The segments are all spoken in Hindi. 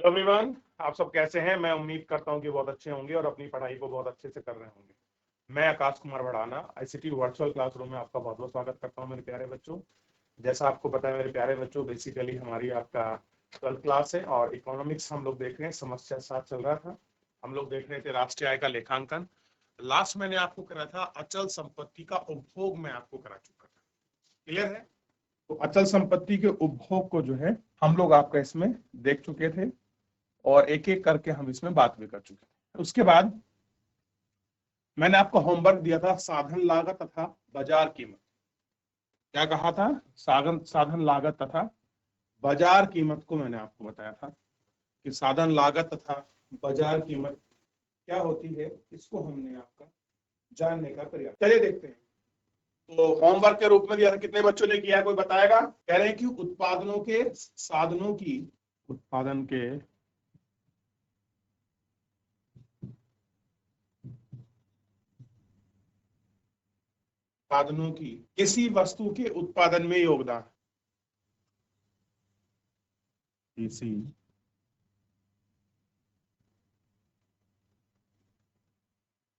एवरीवन, आप सब कैसे हैं? मैं उम्मीद करता हूं कि बहुत अच्छे होंगे और अपनी पढ़ाई को बहुत अच्छे से कर रहे होंगे। मैं Akash Kumar Bhadana ICT virtual classroom में आपका बहुत बहुत स्वागत करता हूं मेरे प्यारे बच्चों। जैसा आपको पता है मेरे प्यारे बच्चों, बेसिकली हमारी आपका 12th क्लास है और इकोनॉमिक्स हम लोग देख रहे हैं। समस्या 7 चल रहा था। हम लोग देख रहे थे राष्ट्रीय आय का लेखांकन। लास्ट मैंने आपको करा था अचल संपत्ति का उपभोग, मैं आपको करा चुका था। क्लियर है? तो अचल संपत्ति के उपभोग को जो है हम लोग आपका इसमें देख चुके थे और एक एक करके हम इसमें बात भी कर चुके हैं। उसके बाद मैंने आपको होमवर्क दिया था साधन लागत तथा बाजार कीमत। क्या कहा था? साधन लागत तथा बाजार कीमत को मैंने आपको बताया था कि साधन लागत तथा बाजार कीमत क्या होती है, इसको हमने आपका जानने का प्रयास। चलिए देखते हैं। तो होमवर्क के रूप में दिया था, कितने बच्चों ने किया, कोई बताएगा? कह रहे हैं कि उत्पादनों के साधनों की उत्पादन के साधनों की किसी वस्तु के उत्पादन में योगदान, किसी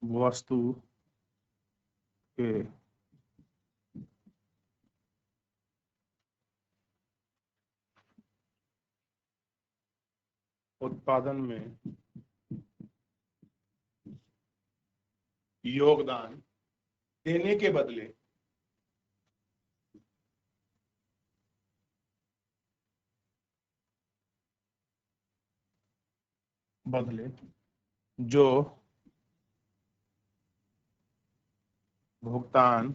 वस्तु के उत्पादन में योगदान देने के बदले जो भुगतान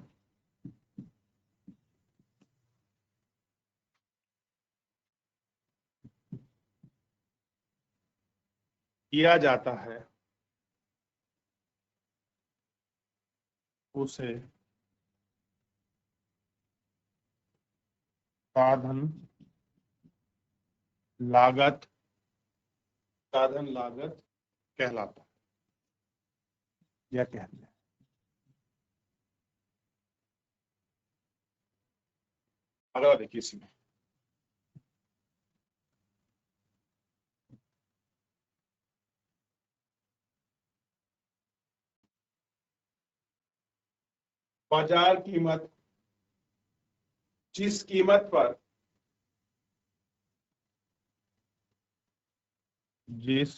किया जाता है उसे साधन लागत कहलाता है या कहते हैं। अगला देखिए इसमें बाजार कीमत जिस कीमत पर जिस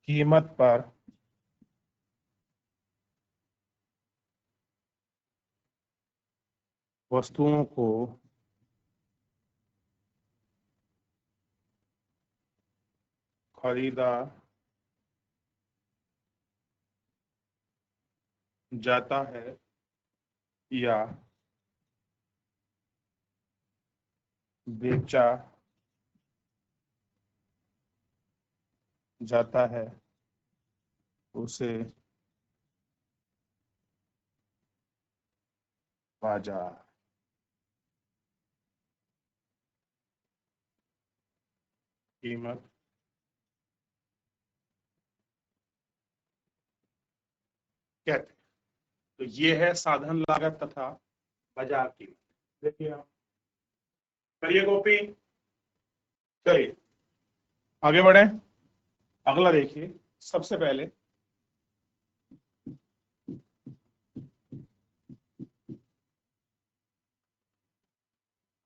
कीमत पर वस्तुओं को खरीदा जाता है या बेचा जाता है उसे बाजार कीमत कहते हैं। तो ये है साधन लागत तथा बाजार कीमत। देखिए आप करिए कॉपी। चलिए आगे बढ़े। अगला देखिए, सबसे पहले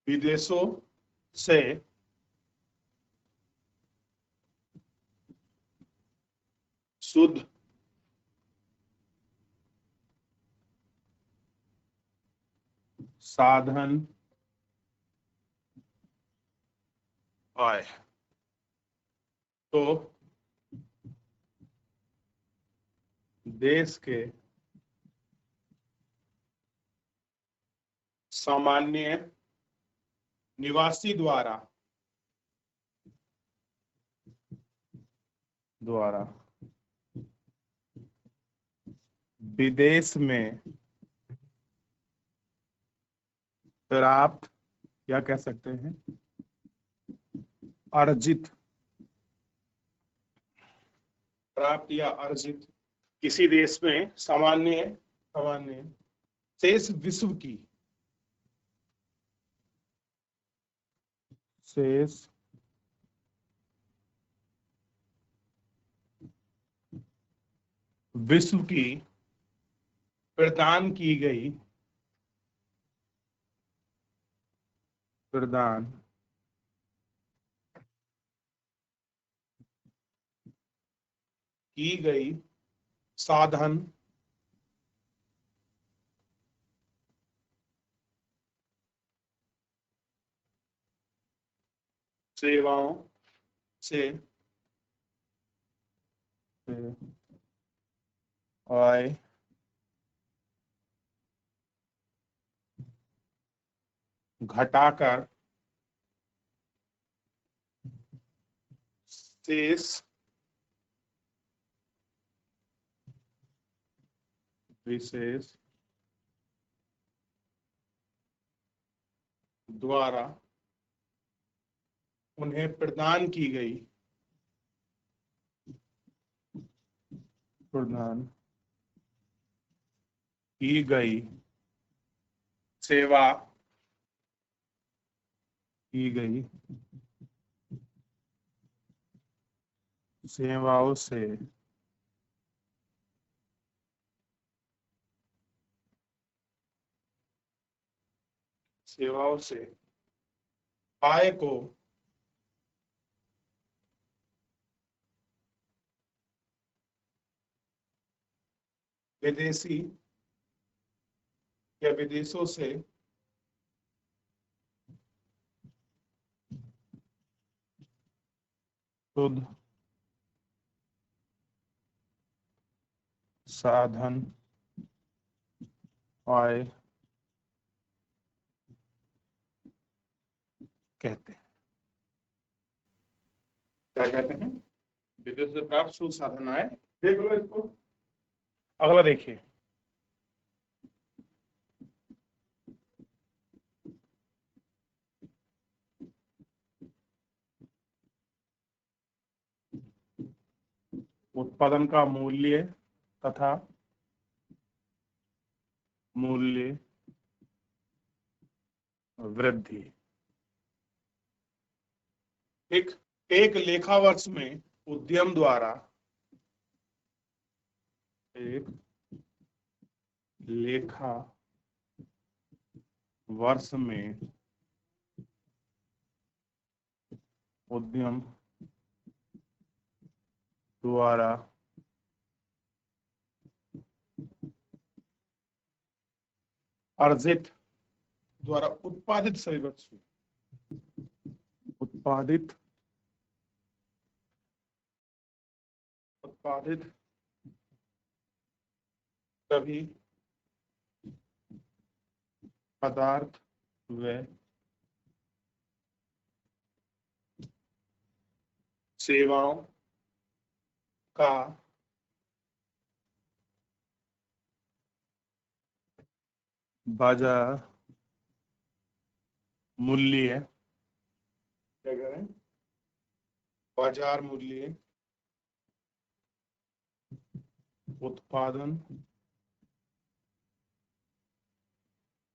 विदेशों से शुद्ध साधन आय। तो देश के सामान्य निवासी द्वारा विदेश में प्राप्त या कह सकते हैं अर्जित, प्राप्त या अर्जित किसी देश में सामान्य शेष विश्व की शेष विश्व की प्रदान की गई साधन सेवाओं से आय घटाकर शेष विशेष द्वारा उन्हें प्रदान की गई सेवा की गई सेवाओं से आय को विदेशी या विदेशों से शुद्ध साधन आय कहते हैं। क्या कहते हैं? विदेश से प्राप्त शुद्ध साधन आय। देख लो इसको। अगला देखिए, उत्पादन का मूल्य तथा मूल्य वृद्धि। एक लेखा वर्ष में उद्यम द्वारा एक लेखा वर्ष में उद्यम द्वारा अर्जित द्वारा उत्पादित सभी वस्तु उत्पादित सभी पदार्थ व सेवाओं का बाजार मूल्य, क्या करें, बाजार मूल्य उत्पादन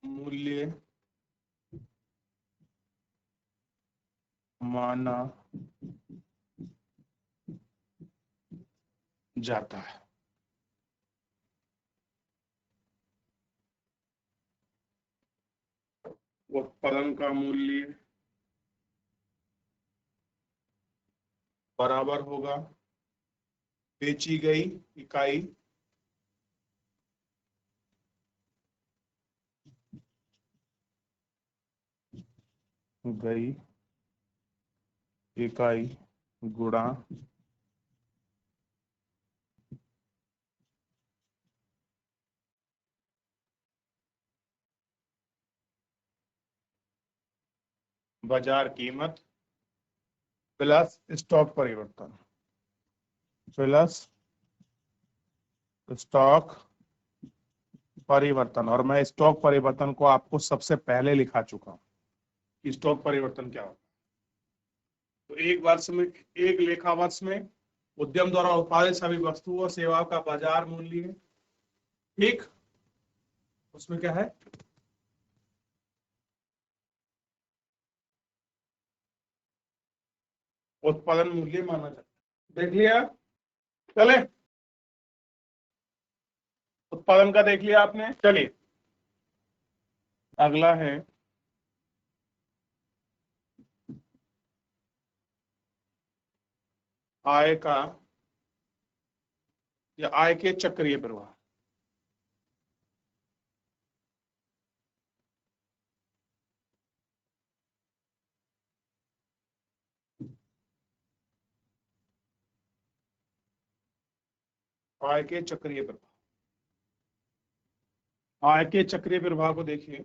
मूल्य माना जाता है। उत्पादन का मूल्य बराबर होगा बेची गई इकाई गुणा बाजार कीमत प्लस स्टॉक परिवर्तन और मैं स्टॉक परिवर्तन को आपको सबसे पहले लिखा चुका हूं कि स्टॉक परिवर्तन क्या होता है। तो एक लेखा वर्ष में उद्यम द्वारा उत्पादित सभी वस्तुओं और सेवाओं का बाजार मूल्य, ठीक, उसमें क्या है, उत्पादन मूल्य माना जाता है। देख लिया? चले, उत्पादन का देख लिया आपने। चलिए अगला है आय का या आय के चक्रीय प्रवाह। आय के चक्रीय प्रवाह, आय के चक्रीय प्रवाह को देखिए।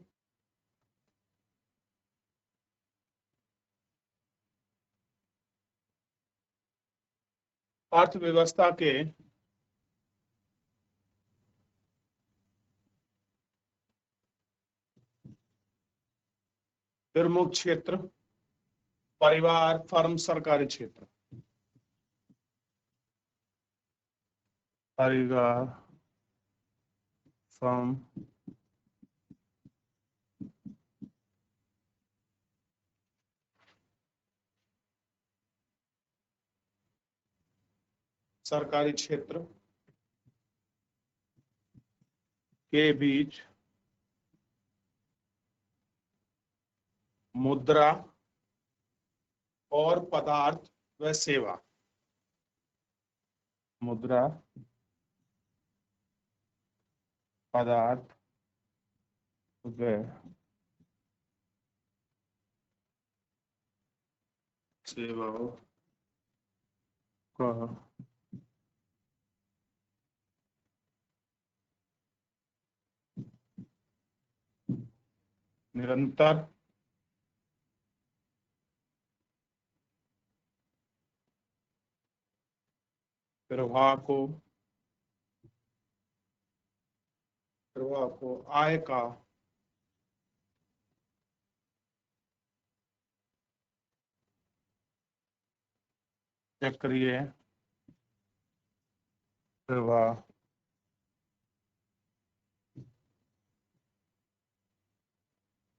अर्थव्यवस्था के प्रमुख क्षेत्र, परिवार, फर्म, सरकारी क्षेत्र। परिवार, फर्म, सरकारी क्षेत्र के बीच मुद्रा और पदार्थ व सेवा, मुद्रा, पदार्थ व सेवाओं का निरंतर प्रवाह को आय का चक्रीय प्रवाह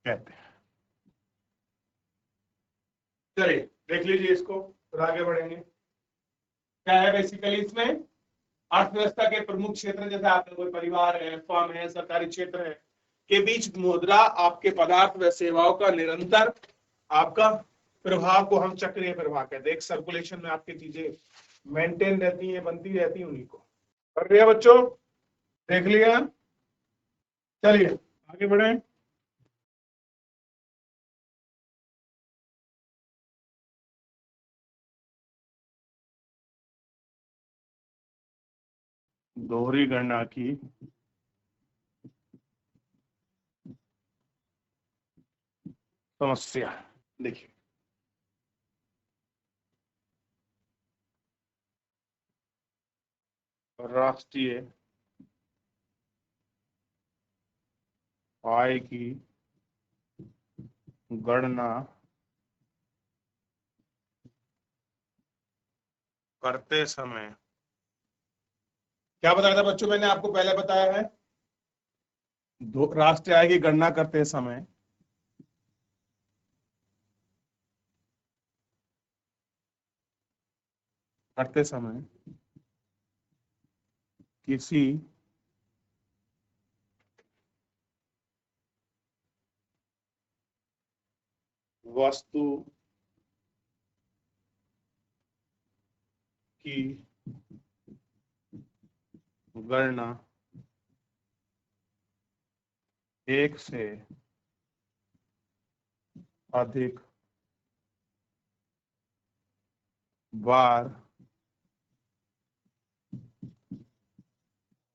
कहते हैं। चलिए देख लीजिए इसको, फिर आगे बढ़ेंगे। क्या है बेसिकली इसमें? अर्थव्यवस्था के प्रमुख क्षेत्र, जैसे आपने कोई परिवार है, फर्म है, सरकारी क्षेत्र है, के बीच मुद्रा, आपके पदार्थ व सेवाओं का निरंतर आपका प्रवाह को हम चक्रीय प्रवाह कहते हैं। एक सर्कुलेशन में आपकी चीजें मेंटेन रहती है, बनती रहती है, उन्हीं को कर लिया बच्चों। देख लिया? चलिए आगे बढ़े। दोहरी गणना की समस्या। देखिए राष्ट्रीय आय की गणना करते समय, क्या बताया था बच्चों, मैंने आपको पहले बताया है, राष्ट्रीय आय की गणना करते समय किसी वस्तु की गणना एक से अधिक बार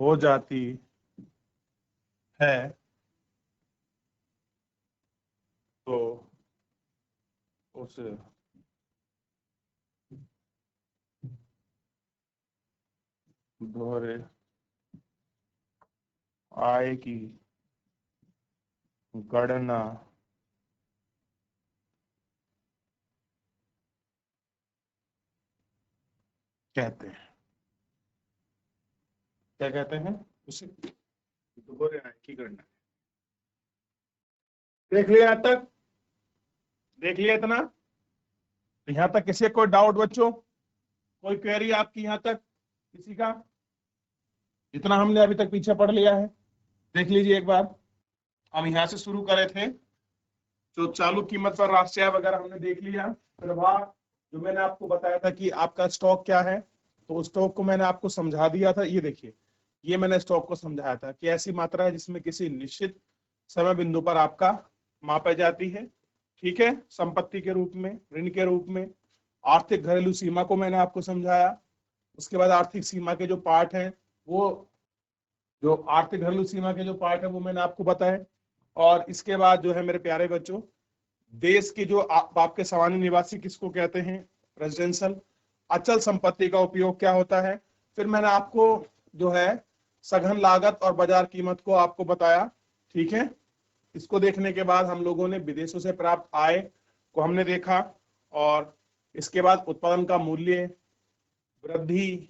हो जाती है तो उस दोहरे आय की गणना कहते हैं। क्या कहते हैं? उसे दोहरे आय की गणना। देख लिया? अब तक देख लिया इतना? तो यहां तक किसी कोई डाउट बच्चों, कोई क्वेरी आपकी यहां तक किसी का? इतना हमने अभी तक पीछे पढ़ लिया है, देख लीजिए एक बार। हम यहां से शुरू करे थे, जो चालू कीमत पर राष्ट्रीय वगैरह हमने देख लिया। प्रभाव जो मैंने आपको बताया था कि आपका स्टॉक क्या है, तो स्टॉक को मैंने आपको समझा दिया था। ये देखिए, ये मैंने स्टॉक को समझाया था कि ऐसी मात्रा है जिसमें किसी निश्चित समय बिंदु पर आपका मापा जाती है, ठीक है, संपत्ति के रूप में, ऋण के रूप में। आर्थिक घरेलू सीमा को मैंने आपको समझाया। उसके बाद आर्थिक सीमा के जो पार्ट हैं, वो जो आर्थिक घरेलू सीमा के जो पार्ट है वो मैंने आपको बताया। और इसके बाद जो है मेरे प्यारे बच्चों, देश के जो आपके सामान्य निवासी किसको कहते हैं, रेजिडेंशियल। अचल संपत्ति का उपयोग क्या होता है। फिर मैंने आपको जो है सघन लागत और बाजार कीमत को आपको बताया, ठीक है। इसको देखने के बाद हम लोगों ने विदेशों से प्राप्त आय को हमने देखा, और इसके बाद उत्पादन का मूल्य, वृद्धि,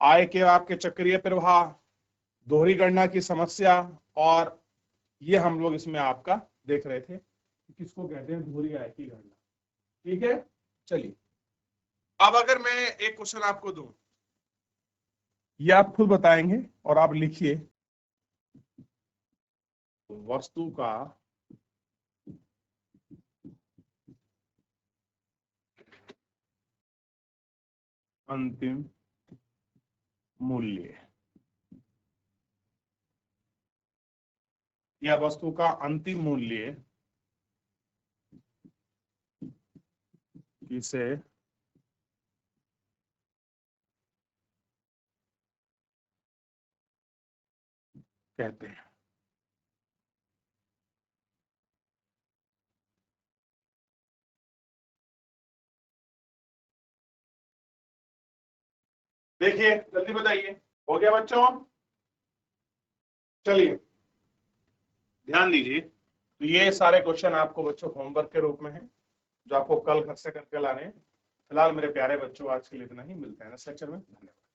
आय के आपके चक्रीय प्रवाह, दोहरी गणना की समस्या, और ये हम लोग इसमें आपका देख रहे थे किसको कहते हैं, दोहरी आय की गणना, ठीक है। चलिए, अब अगर मैं एक क्वेश्चन आपको दूं, ये आप खुद बताएंगे और आप लिखिए, वस्तु का अंतिम मूल्य, या वस्तु का अंतिम मूल्य किसे कहते हैं। देखिए जल्दी बताइए, हो गया बच्चों? चलिए ध्यान दीजिए, तो ये सारे क्वेश्चन आपको बच्चों होमवर्क के रूप में है, जो आपको कल घर से करके लाने हैं। फिलहाल मेरे प्यारे बच्चों, आज के लिए इतना ही, मिलते हैं नेक्स्ट लेक्चर में। धन्यवाद।